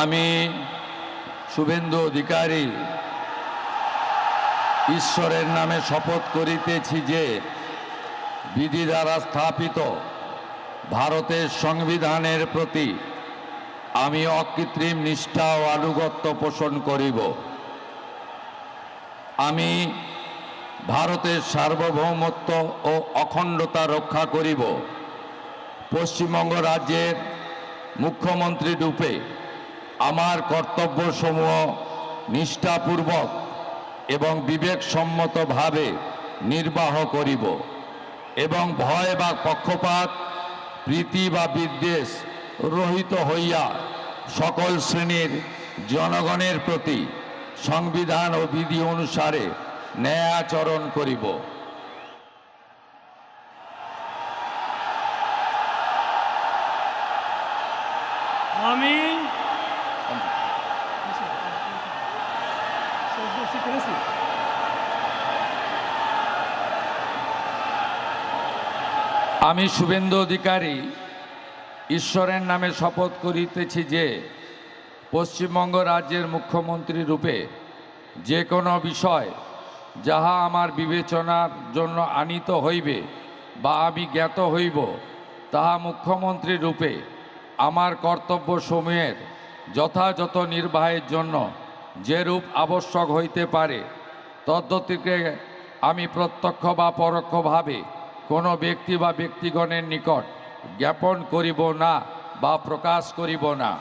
আমি শুভেন্দু অধিকারী ঈশ্বরের নামে শপথ করিতেছি যে বিধি দ্বারা স্থাপিত ভারতের সংবিধানের প্রতি আমি অকৃত্রিম নিষ্ঠা ও আনুগত্য পোষণ করিব। আমি ভারতের সার্বভৌমত্ব ও অখণ্ডতা রক্ষা করিব। পশ্চিমবঙ্গ রাজ্যের মুখ্যমন্ত্রী রূপে আমার কর্তব্যসমূহ নিষ্ঠাপূর্বক এবং বিবেকসম্মতভাবে নির্বাহ করিব এবং ভয় বা পক্ষপাত, প্রীতি বা বিদ্বেষ রহিত হইয়া সকল শ্রেণীর জনগণের প্রতি সংবিধান ও বিধি অনুসারে ন্যায় আচরণ করিব। আমি আমি শুভেন্দু অধিকারী ঈশ্বরের নামে শপথ করিতেছি যে পশ্চিমবঙ্গ রাজ্যের মুখ্যমন্ত্রী রূপে যে কোনো বিষয় যাহা আমার বিবেচনার জন্য আনীত হইবে বা আমি জ্ঞাত হইব, তাহা মুখ্যমন্ত্রী রূপে আমার কর্তব্যসমূহের যথাযথ নির্বাহের জন্য যেরূপ আবশ্যক হইতে পারে তদ্গতিকে আমি প্রত্যক্ষ বা পরোক্ষভাবে কোনো ব্যক্তি বা ব্যক্তিগণের নিকট জ্ঞাপন করিব না বা প্রকাশ করিব না।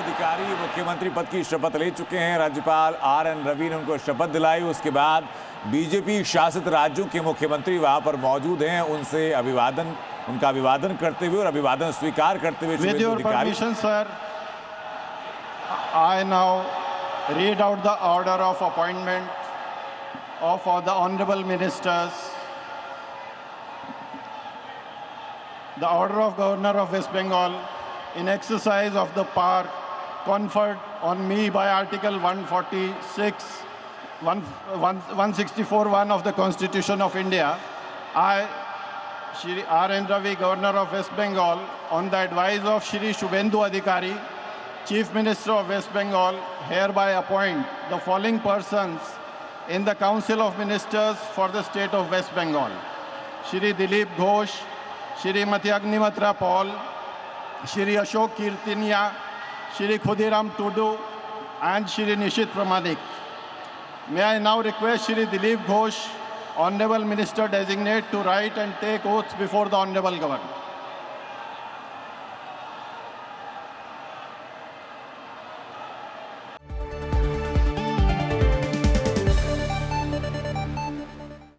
अधिकारी मुख्यमंत्री पद की शपथ ले चुके हैं। राज्यपाल आर.एन. रवि ने उनको शपथ दिलाई। उसके बाद बीजेपी शासित राज्यों के मुख्यमंत्री वहां पर मौजूद हैं। उनका अभिवादन करते हुए और अभिवादन स्वीकार करते हुए With your permission, sir, I now read out the order of appointment of the honorable ministers. The order of Governor of West Bengal in exercise of the power conferred on me by Article 164(1) of the Constitution of India, I, Shri R.N. Ravi, Governor of West Bengal, on the advice of Shri Shubhendu Adhikari, Chief Minister of West Bengal, hereby appoint the following persons in the Council of Ministers for the State of West Bengal: Shri Dilip Ghosh, Shrimati Agnimatra Paul, Shri Ashok Kirtinia, Shri Khudiram Tudu, and Shri Nishit Pramanik. May I now request Shri Dilip Ghosh, Honorable Minister Designate, to write and take oath before the Honorable Governor.